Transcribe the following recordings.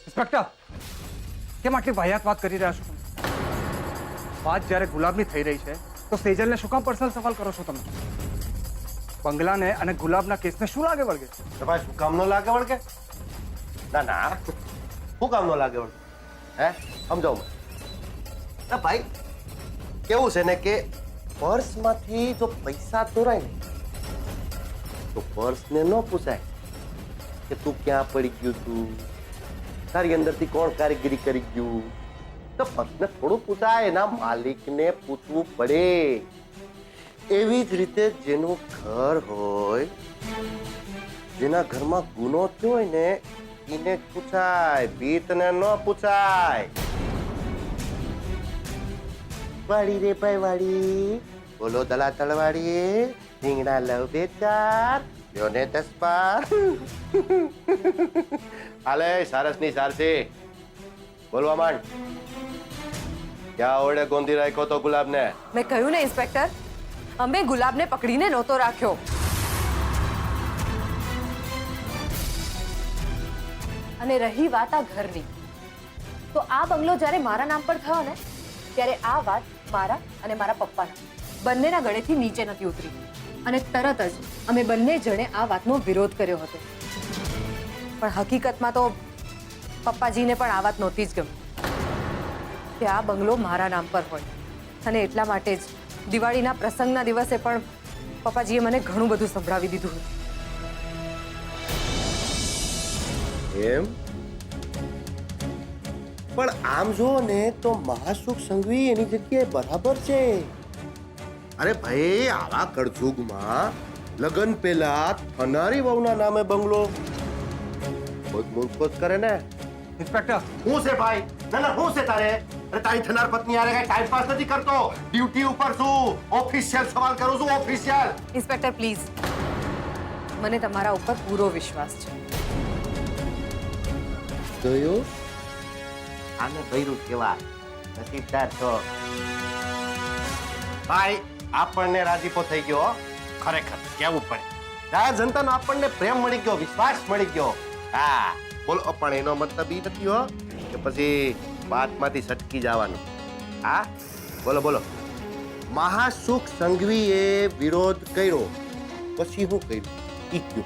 Inspector, કેમ આટલી વાહિયાત વાત કરી રહ્યા છો તમે? વાત જ્યારે ગુલાબની થઈ રહી છે તો સેજલને શું કામ પર્સનલ સવાલ કરો છો તમે? બંગલાને અને ગુલાબના કેસને શું લાગે વળગે? ભાઈ શું કામ નો લાગે વળગે? ના ના, શું કામ નો લાગે વળગે? હે સમજાવું ના ભાઈ, કેવું છે ને કે પર્સમાંથી જો પૈસા ચોરાય ને તો પર્સને ન પૂછાય કે તું ક્યાં પડી ગયું, તું તારી અંદરથી કોણ કારીગરી કરી ગયું. તો પર્સને થોડું પૂછાય, એના માલિકને પૂછવું પડે. એવી જ રીતે જેનું ઘર હોય, જેના ઘરમાં ગુનો થયો હોય ને એને જ પૂછાય, ભીતને ન પૂછાય. વાડી રે ભાઈ વાડી, બોલો દલા તળવાડી, રીંગણા લવ બે ચાર, યોને 10 પાર. હાલે સારસની સારસી, બોલવા માંડ. ક્યાં ઓરડે ગોંધી રાખ્યો તો ગુલાબને? મેં કહ્યું ને ઇન્સ્પેક્ટર, અમે ગુલાબને પકડીને નહોતો રાખ્યો. અને રહી વાત આ ઘરની, તો આ બંગલો જ્યારે મારા નામ પર થયો ને ત્યારે આ વાત મારા અને મારા પપ્પાના બંનેના ગળેથી નીચે નથી ઉતરી, અને તરત જ અમે બંને જણે આ વાતનો વિરોધ કર્યો હતો. પણ હકીકતમાં તો પપ્પાજીને પણ આ વાત નહોતી જ ગમી કે આ બંગલો મારા નામ પર હોય, અને એટલા માટે જ દિવાળીના પ્રસંગના દિવસે પણ પપ્પાજીએ મને ઘણું બધું સંભળાવી દીધું. એમ પણ આમ જો ને તો મહાસુખ સંઘવી એની જગ્યાએ બરાબર છે. અરે ભાઈ, આવા કળજુગમાં લગ્ન પહેલા થનારી વહુના નામે બંગલો કોઈ મૂર્ખોત કરે ને. ઇન્સ્પેક્ટર, હું છે ભાઈ? ના ના, હું છે તારે? અરે તારી થનાર પત્ની આરે કઈ ટાઈમ પાસ નથી કરતો, ડ્યુટી ઉપર છું, ઓફિશિયલ સવાલ કરું છું, ઓફિશિયલ. ઇન્સ્પેક્ટર પ્લીઝ, મને તમારા ઉપર પૂરો વિશ્વાસ છે. જોયું? આને ભૈરું કેવા નસીબદાર છો ભાઈ. આપણને રાજીપો થઈ ગયો, ખરેખર કેવું પડે. જાહેર જનતાનો આપણને પ્રેમ મળી ગયો, વિશ્વાસ મળી ગયો. હા બોલો, પણ એનો મતલબ એ નથી હો કે પછી વાતમાંથી સટકી જવાનું. હા બોલો બોલો. મહાસુખ સંઘવીએ વિરોધ કર્યો, પછી હું કર્યું ઈ કયો.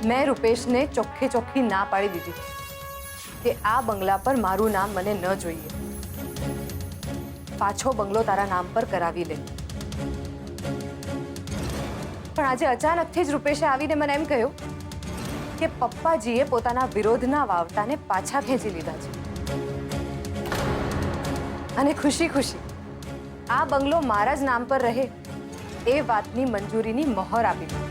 મેં રૂપેશને ચોખ્ખે ચોખ્ખી ના પાડી દીધી કે આ બંગલા પર મારું નામ મને ન જોઈએ. પાછો બંગલો તારા નામ પર કરાવી લે. પણ આજે અચાનકથી જ રૂપેશે આવીને મને એમ કહ્યું કે પપ્પાજીએ પોતાના વિરોધના વાવટાને પાછા ખેંચી લીધા છે, અને ખુશી ખુશી આ બંગલો મારા જ નામ પર રહે એ વાતની મંજૂરીની મહોર આપી દીધી.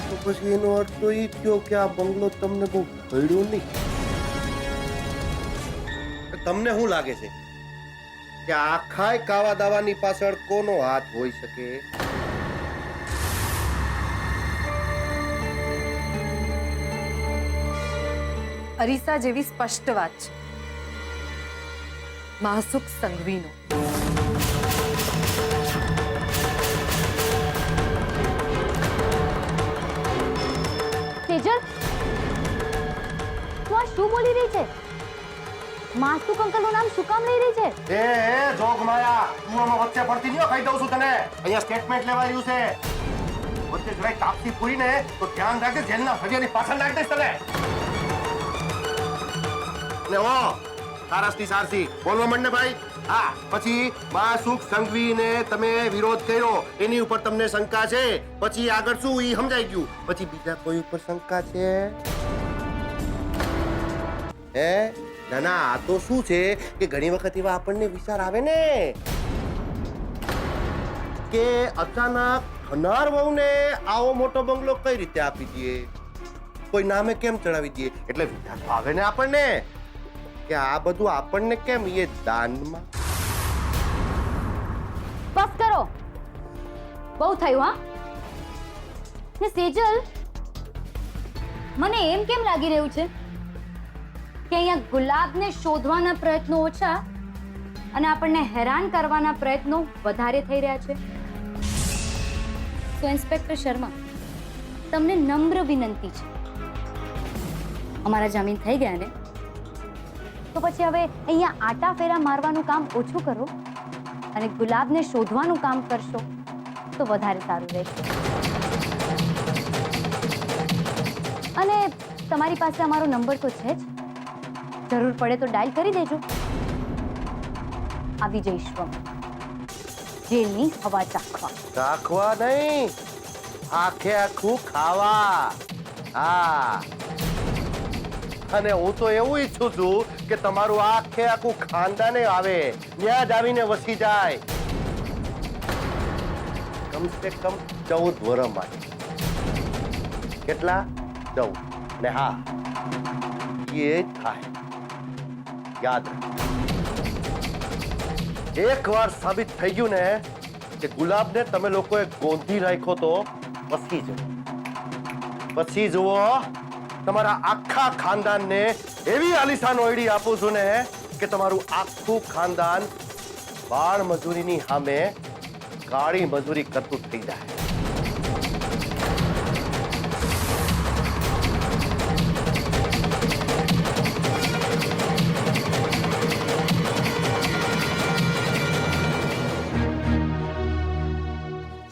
તો પછી એનો અર્થ તો એ થયો કે આ બંગલો તમને બહુ ભળ્યો નહીં. તમને શું લાગે છે કે આખા કાવા દાવાની પાછળ કોનો હાથ હોઈ શકે? અરીસા જેવી સ્પષ્ટ વાત છે, મહાસુખ સંઘવીનો. સેજલ, તું આ શું બોલી રહી છે? માસુક અંકલનું નામ શું કામ લઈ રહી છે? એ જોગમાયા, તું આમાં વચ્ચે પડતી નહીં, કહી દઉં છું તને. અહીંયા સ્ટેટમેન્ટ લેવાયું છે. વચ્ચે જરાય તાપથી પૂરીને તો ધ્યાન રાખજે, જેલના ફરિયાની પાછળ નાખી દઈશ તને. ને ઓ સારસની સારસી, બોલવા માંડ ને ભાઈ. હા, પછી મહાસુખ સંઘવીને તમે વિરોધ કર્યો, એની ઉપર તમને શંકા છે. પછી આગળ શું ઈ સમજાઈ ગયું. પછી બીજા કોઈ ઉપર શંકા છે? હે? ના ના, આ તો શું છે કે ઘણી વખત એવા આપણને વિચાર આવે ને કે અચાનક થનાર વહુને આવો મોટો બંગલો કઈ રીતે આપી દઈએ, કોઈ નામે કેમ ચડાવી દઈએ. એટલે વિચાર તો આવે ને આપણને કે આ બધું આપણને કેમ એ દાનમાં. બસ કરો, બહુ થયું. હા ને સેજલ, મને એમ કેમ લાગી રહ્યું છે કે અહીંયા ગુલાબને શોધવાના પ્રયત્નો ઓછા અને આપણને હેરાન કરવાના પ્રયત્નો વધારે થઈ રહ્યા છે. તો ઇન્સ્પેક્ટર શર્મા, તમને નમ્ર વિનંતી છે, અમારા જામીન થઈ ગયા ને, તો પછી હવે અહીંયા આટા ફેરા મારવાનું કામ ઓછું કરો અને ગુલાબને શોધવાનું કામ કરશો તો વધારે સારું રહેશે. અને તમારી પાસે અમારો નંબર તો છે જ, જરૂર પડે તો ડાયલ કરી દેજો. આવી જઈશું અમે જેલની હવા ચાખવા. રાખવા નહીં, આખે આખું ખાવા. હા, અને હું તો એવું ઈચ્છું છું કે તમારું આખે આખું ખાનદાને આવે, ત્યાં જ આવીને વસી જાય. કમસે કમ 14 વર્ષ માટે. કેટલા? 14. ને હા, એ થાય. યાદ રાખ, એકવાર સાબિત થઈ ગયું ને કે ગુલાબને તમે લોકોએ ગોંધી રાખ્યો તો વસી જવો. પછી જુઓ, તમારા આખા ખાનદાનને એવી આલિશાન ઓયડી આપું છું ને કે તમારું આખું ખાનદાન બાળ મજૂરીની સામે કાળી મજૂરી કરતું થઈ જાય.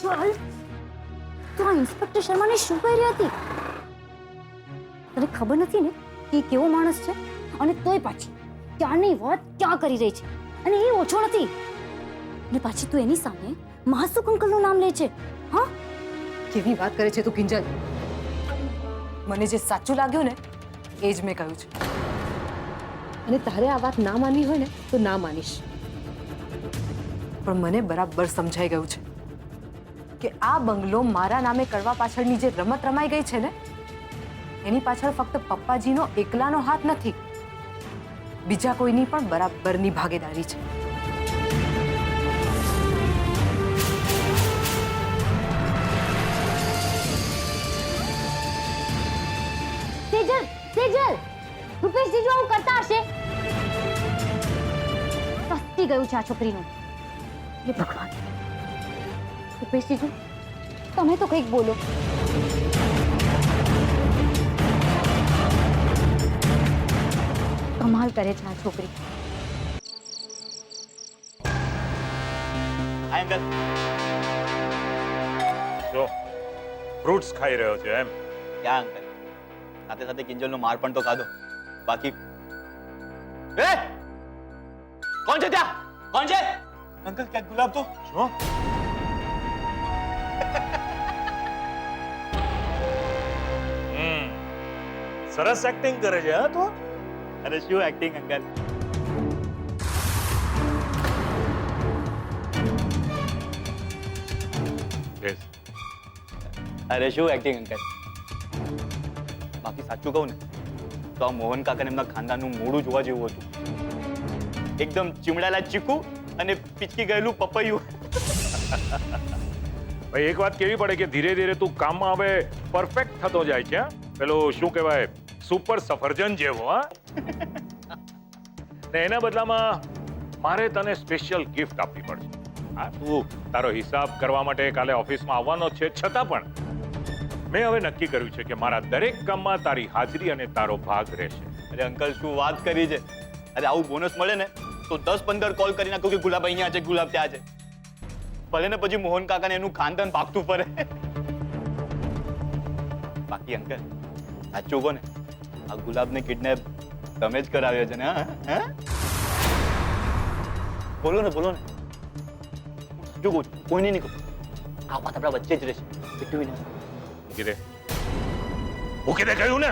ચાલ, તું આ ઇન્સ્પેક્ટર શર્માને શું કહી રહી હતી? તને ખબર નથી ને કે એ કેવો માણસ છે? અને તોય પાછી ક્યારની વાત ક્યાં કરી રહી છે, અને એ ઓછો નથી. અને પાછી તું એની સામે માસુક અંકલનું નામ લે છે. હા, કેવી વાત કરે છે તું કિંજલ? મને જે સાચું લાગ્યું ને એ જ મેં કહ્યું છે, અને તારે આ વાત ના માનવી હોય ને તો ના માનીશ, પણ મને બરાબર સમજાઈ ગયું છે કે આ બંગલો મારા નામે કરવા પાછળની જે રમત રમાઈ ગઈ છે ને, એની પાછળ ફક્ત પપ્પાજીનો એકલાનો હાથ નથી, બીજા કોઈની પણ બરાબરની ભાગીદારી છે. સેજલ, સેજલ, રૂપેશ જીજુ આવું કરતા હશે? પસ્તી ગયું છે આ છોકરીનું. હે ભગવાન! રૂપેશ જીજુ, તમે તો કંઈક બોલો. કમાલ કરે છે આ છોકરી. અંકલ જો ફ્રૂટ્સ ખાઈ રહ્યો છે એમ? ક્યાં અંકલ, સાથે સાથે કિંજલનો માર પણ તો ખાધો. બાકી એ કોણ છે ત્યાં? કોણ છે અંકલ? ક્યાં ગુલાબ તો શું? સરસ એક્ટિંગ કરે છે હા તો. અરે શું એક્ટિંગ અંકલ, Yes. અરે શું એક્ટિંગ અંકલ. બાકી સાચું કહું ને તો આ મોહન કાકાને એમના ખાનદાનનું મોઢું જોવા જેવું હતું. એકદમ ચીમડાયેલા ચીકુ અને પીચકી ગયેલું પપૈયું. ભાઈ એક વાત કેવી પડે કે ધીરે ધીરે તું કામમાં હવે પરફેક્ટ થતો જાય છે હા? પેલો શું કહેવાય, સુપર સફરજન જેવો હા. ને એના બદલામાં મારે તને સ્પેશિયલ ગિફ્ટ આપવી પડશે. હા, તું તારો હિસાબ કરવા માટે કાલે ઓફિસમાં આવવાનો છે, છતાં પણ મેં હવે નક્કી કર્યું છે કે મારા દરેક કામમાં તારી હાજરી અને તારો ભાગ રહેશે. અરે અંકલ શું વાત કરી છે. અરે આવું બોનસ મળે ને તો 10-15 કોલ કરી નાખું કે ગુલાબ અહીંયા છે, ગુલાબ ત્યાં છે. ભલે ને પછી મોહન કાકાને એનું ખાનદાન ભાગતું ફરે. બાકી અંકલ સાચું કહો ને, આ ગુલાબને કિડનેપ તમે જ કરાવ્યો છે ને? હા, બોલો ને, બોલો ને. જો કહું છું, કોઈને નહીં કહું. આ વાત આપણા વચ્ચે જ રહેશે. મૂકી દે કહ્યું ને.